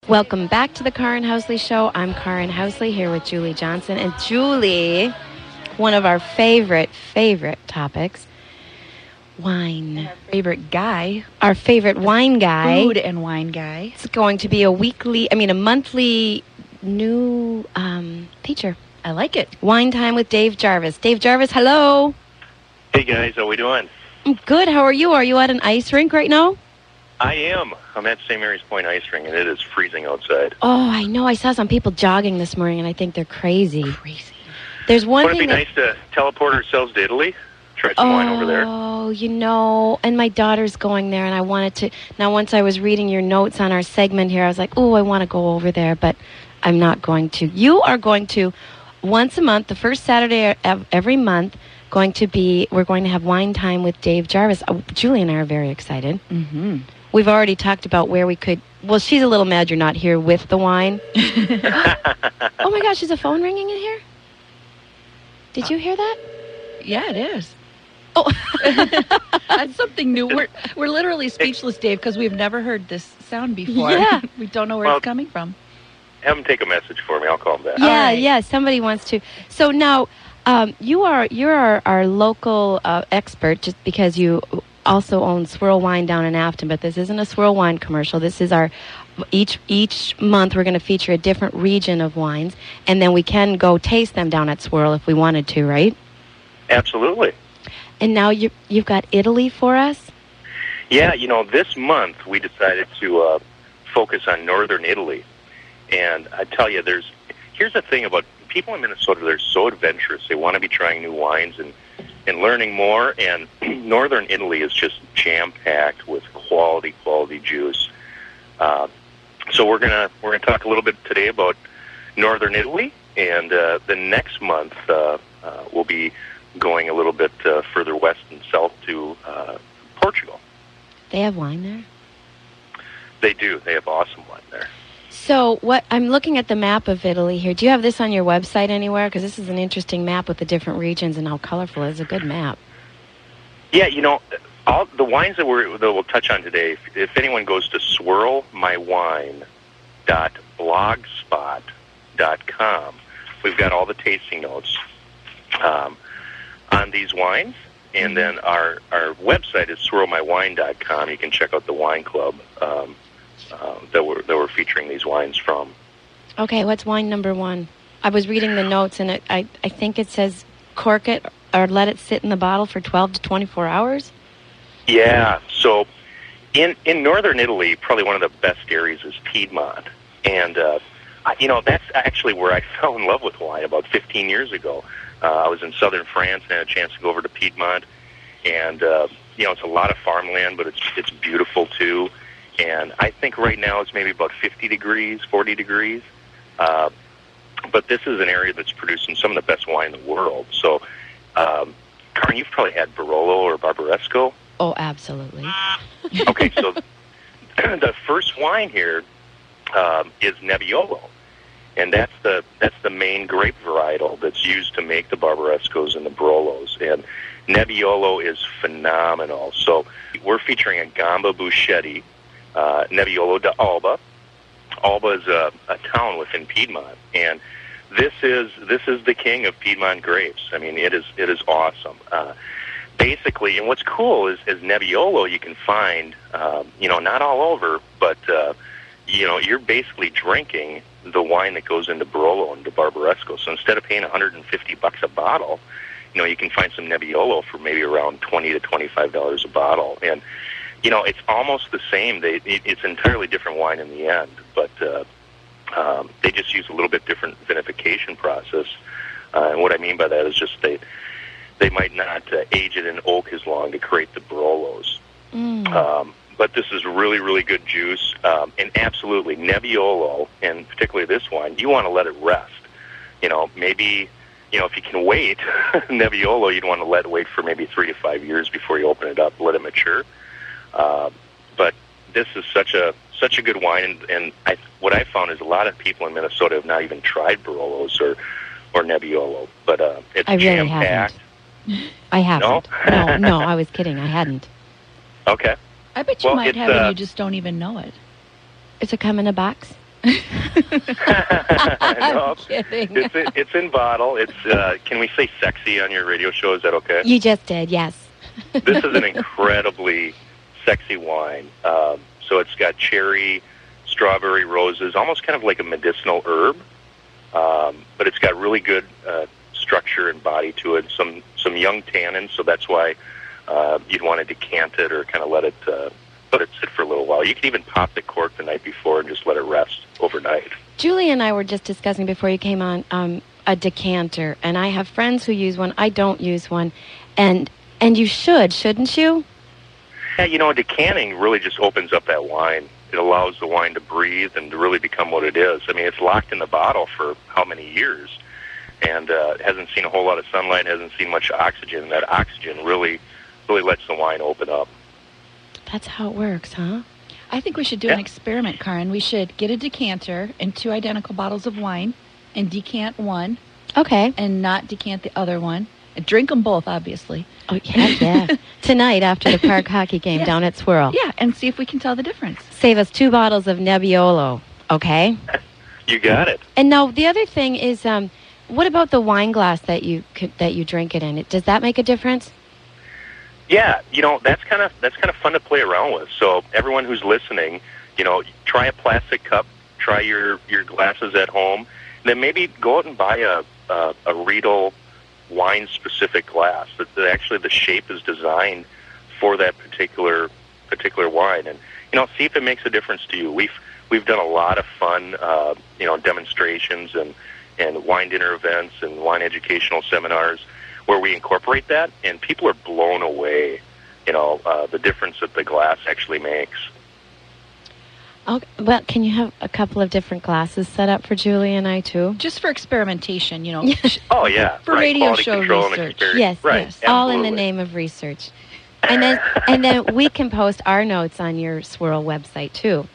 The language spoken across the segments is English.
Welcome back to the Karin Housley Show. I'm Karin Housley here with Julie Johnson. And Julie, one of our favorite topics, wine. And our favorite guy. Our favorite wine guy. Food and wine guy. It's going to be a monthly new feature. I like it. Wine Time with Dave Jarvis. Dave Jarvis, hello. Hey guys, how we doing? I'm good. How are you? Are you at an ice rink right now? I am. I'm at St. Mary's Point Ice Rink, and it is freezing outside. Oh, I know. I saw some people jogging this morning, and I think they're crazy. There's one Wouldn't thing it be nice to teleport ourselves to Italy? Try some wine over there. Oh, and my daughter's going there, and I wanted to. Now, once I was reading your notes on our segment here, I was like, oh, I want to go over there, but I'm not going to. You are going to, once a month, the first Saturday of every month, we're going to have Wine Time with Dave Jarvis. Julie and I are very excited. Mm-hmm. We've already talked about where we could. Well, she's a little mad you're not here with the wine. Oh my gosh, is a phone ringing in here? Did you hear that? Yeah, it is. Oh, That's something new. We're literally speechless, Dave, because we've never heard this sound before. Yeah. We don't know where it's coming from. Have them take a message for me. I'll call them back. yeah, right. yeah. Somebody wants to. So now, you're our local expert, just because you also own Swirl Wine down in Afton. But this isn't a Swirl Wine commercial. This is our each month we're going to feature a different region of wines, and then we can go taste them down at Swirl if we wanted to, right? Absolutely. And now you've got Italy for us. Yeah, this month we decided to focus on northern Italy. And I tell you, here's the thing about people in Minnesota. They're so adventurous. They want to be trying new wines and learning more. And northern Italy is just jam-packed with quality juice. So we're gonna talk a little bit today about northern Italy, and the next month we'll be going a little bit further west and south to Portugal. They have wine there? They do. They have awesome wine there. So I'm looking at the map of Italy here. Do you have this on your website anywhere? Because this is an interesting map with the different regions and how colorful it is. It's a good map. Yeah, all the wines that we'll touch on today, if anyone goes to swirlmywine.blogspot.com, we've got all the tasting notes on these wines. And then our website is swirlmywine.com. You can check out the wine club that we're featuring these wines from. Okay, what's wine number one? I was reading the notes, and I think it says cork it or let it sit in the bottle for 12 to 24 hours. Yeah, so in northern Italy, probably one of the best areas is Piedmont. And, that's actually where I fell in love with wine about 15 years ago. I was in southern France and had a chance to go over to Piedmont. And, it's a lot of farmland, but it's beautiful, too. And I think right now it's maybe about 50 degrees, 40 degrees. But this is an area that's producing some of the best wine in the world. So, Karin, you've probably had Barolo or Barbaresco. Oh, absolutely. Okay, so the first wine here is Nebbiolo, and that's the main grape varietal that's used to make the Barbarescos and the Barolos. And Nebbiolo is phenomenal. So we're featuring a Gamba Buschetti, Nebbiolo d'Alba. Alba is a town within Piedmont, and this is the king of Piedmont grapes. I mean, it is awesome. Basically, and what's cool is Nebbiolo you can find, not all over, but, you're basically drinking the wine that goes into Barolo and to Barbaresco. So instead of paying $150 a bottle, you can find some Nebbiolo for maybe around $20 to $25 a bottle. And, it's almost the same. It's entirely different wine in the end, but they just use a little bit different vinification process. And what I mean by that is just they might not age it in oak as long to create the Barolos. But this is really, really good juice. And absolutely, Nebbiolo, and particularly this wine, you want to let it rest. Maybe, if you can wait, Nebbiolo, you'd want to let it wait for maybe 3 to 5 years before you open it up, let it mature. But this is such a good wine, and what I found is a lot of people in Minnesota have not even tried Barolos or Nebbiolo, but it's jam-packed. I haven't. No? No, I was kidding. I hadn't. Okay. I bet you might have, and you just don't even know it. Does it come in a box? No, kidding. it's in bottle. It's can we say sexy on your radio show? Is that okay? You just did, yes. This is an incredibly sexy wine. So it's got cherry, strawberry, roses, almost kind of like a medicinal herb. But it's got really good structure and body to it. Some young tannins, so that's why you'd want to decant it or kind of let it sit for a little while. You can even pop the cork the night before and just let it rest overnight. Julie and I were just discussing before you came on a decanter, and I have friends who use one. I don't use one, and you shouldn't you? Yeah, decanting really just opens up that wine. It allows the wine to breathe and to really become what it is. I mean, it's locked in the bottle for how many years, and hasn't seen a whole lot of sunlight, hasn't seen much oxygen, and that oxygen really lets the wine open up. That's how it works, huh? I think we should do an experiment, Karen. We should get a decanter and 2 identical bottles of wine and decant one. Okay. And not decant the other one. And drink them both, obviously. Oh, yeah. Tonight after the park hockey game down at Swirl. Yeah, and see if we can tell the difference. Save us 2 bottles of Nebbiolo, okay? You got it. And now the other thing is, what about the wine glass that you drink it in? Does that make a difference? Yeah, that's kind of fun to play around with. So everyone who's listening, try a plastic cup, try your glasses at home, and then maybe go out and buy a Riedel wine-specific glass. That actually the shape is designed for that particular wine, and see if it makes a difference to you. We've done a lot of fun, demonstrations and wine dinner events and wine educational seminars where we incorporate that, and people are blown away, the difference that the glass actually makes. Okay, well, can you have a couple of different glasses set up for Julie and I, too? Just for experimentation, Oh, yeah. For right. radio Quality show control research. And experience. Yes, right. yes. All in the Absolutely. name of research. And then we can post our notes on your Swirl website, too.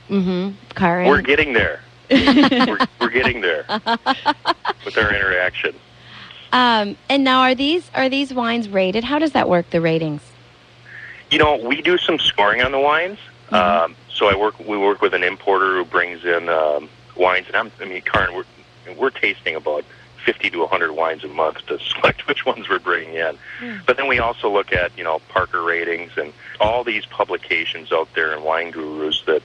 Mm-hmm. Karen? We're getting there. we're getting there with our interaction. And now, are these wines rated? How does that work, the ratings? We do some scoring on the wines. Mm-hmm. So we work with an importer who brings in wines, and Karen, we're tasting about 50 to 100 wines a month to select which ones we're bringing in. Mm. But then we also look at Parker ratings and all these publications out there and wine gurus that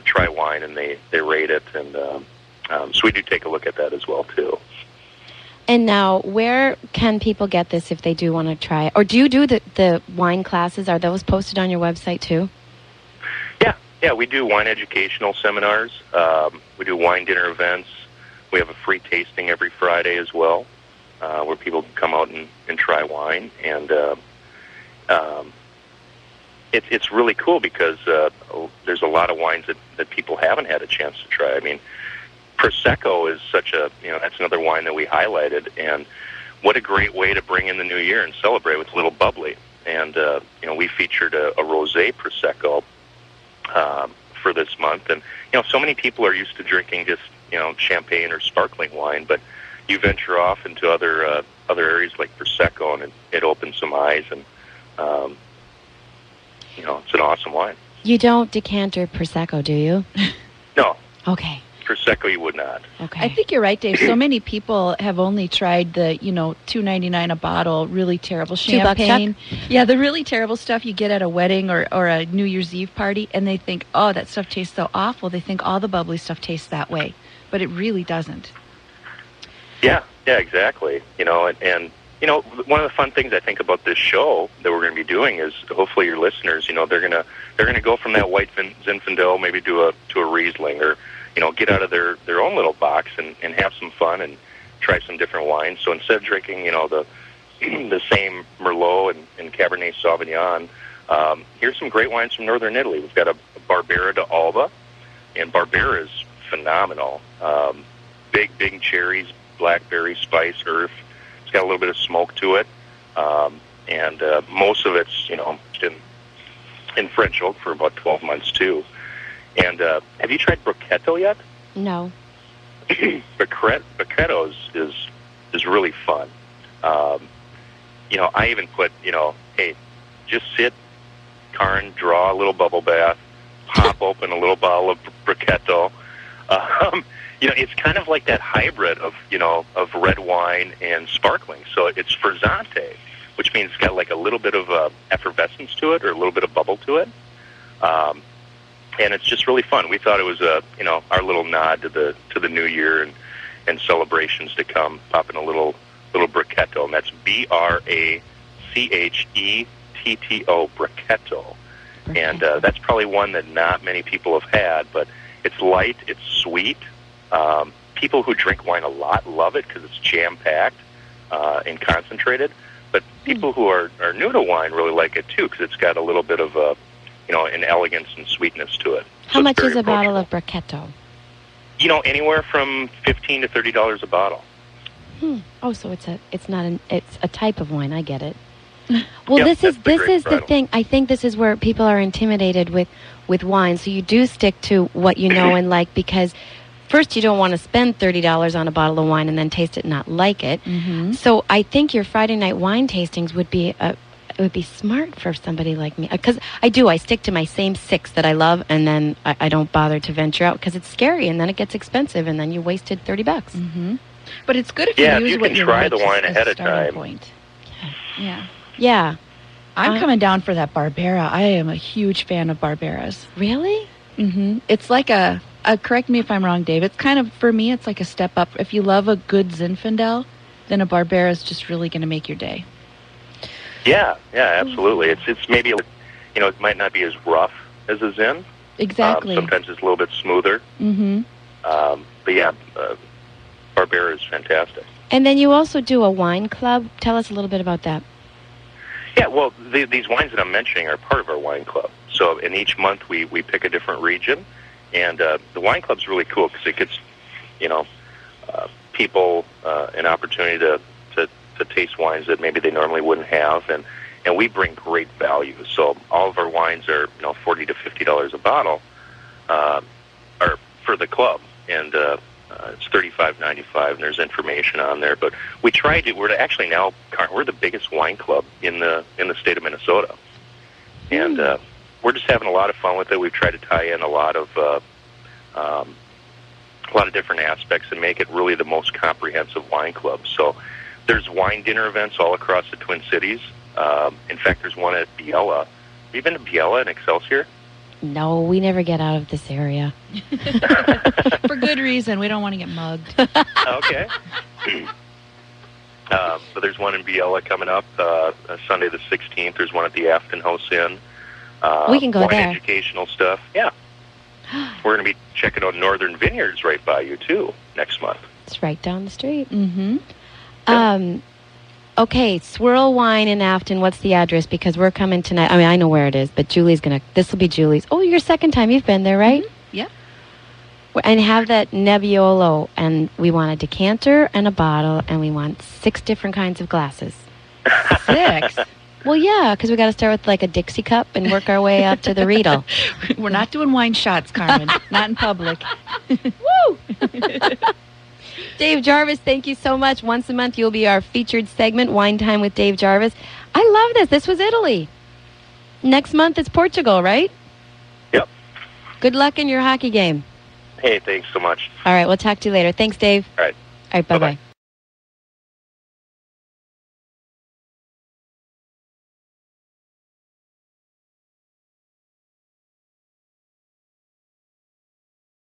try wine and they rate it, and so we do take a look at that as well too. And now, where can people get this if they do want to try it? Or do you do the wine classes? Are those posted on your website too? Yeah, we do wine educational seminars. We do wine dinner events. We have a free tasting every Friday as well, where people can come out and try wine. And it's really cool because there's a lot of wines that people haven't had a chance to try. I mean, Prosecco is such that's another wine that we highlighted, and what a great way to bring in the new year and celebrate with a little bubbly. And we featured a rosé Prosecco for this month, and so many people are used to drinking just champagne or sparkling wine, but you venture off into other areas like Prosecco, and it opens some eyes, and it's an awesome wine. You don't decanter Prosecco, do you? No. Okay. Prosecco you would not. Okay. I think you're right, Dave. So many people have only tried the, $2.99 a bottle, really terrible champagne. Yeah, the really terrible stuff you get at a wedding or a New Year's Eve party, and they think, oh, that stuff tastes so awful. They think all the bubbly stuff tastes that way, but it really doesn't. Yeah, exactly. And one of the fun things I think about this show that we're going to be doing is hopefully your listeners, they're going to go from that white Zinfandel maybe to a Riesling, or get out of their own little box and have some fun and try some different wines. So instead of drinking, the same Merlot and Cabernet Sauvignon, here's some great wines from northern Italy. We've got a Barbera d'Alba, and Barbera is phenomenal. Big cherries, blackberry, spice, earth. It's got a little bit of smoke to it, and most of it's in French oak for about 12 months too. And have you tried Brocchetto yet? No. Brocchetto is really fun. I even put, hey, just sit, Karen, draw a little bubble bath, pop open a little bottle of Brachetto. It's kind of like that hybrid of red wine and sparkling. So it's frizzante, which means it's got like a little bit of effervescence to it, or a little bit of bubble to it. And it's just really fun. We thought it was our little nod to the new year and celebrations to come. Popping a little Brachetto, and that's Brachetto, Brachetto. And that's probably one that not many people have had, but it's light, it's sweet. People who drink wine a lot love it because it's jam-packed and concentrated. But people who are new to wine really like it too, because it's got a little bit of an elegance and sweetness to it. How much is a bottle of Brachetto? Anywhere from $15 to $30 a bottle. Oh, so it's a type of wine. I get it. Well, Yep, this is the varietal. thing. I think this is where people are intimidated with wine. So you do stick to what you know and like, because first you don't want to spend $30 on a bottle of wine and then taste it and not like it. Mm-hmm. So I think your Friday night wine tastings would be smart for somebody like me, because I stick to my same 6 that I love, and then I don't bother to venture out because it's scary, and then it gets expensive, and then you wasted $30. Mm-hmm. But it's good if Yeah, you if use you what can you try like the just wine as ahead a of starting time. point. Yeah. Yeah. I'm coming down for that Barbera. I am a huge fan of Barberas. Really? Mm-hmm. It's like correct me if I'm wrong, Dave. It's kind of, for me, it's like a step up. If you love a good Zinfandel, then a Barbera is just really going to make your day. Yeah, absolutely. It's maybe it might not be as rough as a Zin. Exactly. Sometimes it's a little bit smoother. Mm-hmm. But yeah, Barbera is fantastic. And then you also do a wine club. Tell us a little bit about that. Yeah, well, these wines that I'm mentioning are part of our wine club. So in each month we pick a different region, and the wine club's really cool because it gives people an opportunity to taste wines that maybe they normally wouldn't have, and we bring great value. So all of our wines are $40 to $50 a bottle, are for the club, and it's $35.95, and there's information on there. But we're actually now we're the biggest wine club in the state of Minnesota, and we're just having a lot of fun with it. We've tried to tie in a lot of different aspects and make it really the most comprehensive wine club. So there's wine dinner events all across the Twin Cities. In fact, there's one at Biella. Have you been to Biella in Excelsior? No, we never get out of this area. For good reason. We don't want to get mugged. Okay. So there's one in Biella coming up Sunday the 16th. There's one at the Afton House Inn. We can go wine there. Educational stuff. Yeah. We're going to be checking out Northern Vineyards right by you, too, next month. It's right down the street. Mm-hmm. Okay, Swirl Wine in Afton. What's the address? Because we're coming tonight. I mean, I know where it is, but this will be Julie's. Oh, your second time you've been there, right? Mm-hmm. Yeah. And have that Nebbiolo, and we want a decanter and a bottle, and we want 6 different kinds of glasses. 6? Well, yeah, because we got to start with like a Dixie cup and work our way up to the Riedel. We're not doing wine shots, Carmen. Not in public. Woo! Dave Jarvis, thank you so much. Once a month, you'll be our featured segment, Wine Time with Dave Jarvis. I love this. This was Italy. Next month, it's Portugal, right? Yep. Good luck in your hockey game. Hey, thanks so much. All right, we'll talk to you later. Thanks, Dave. All right. All right, bye-bye. Bye-bye.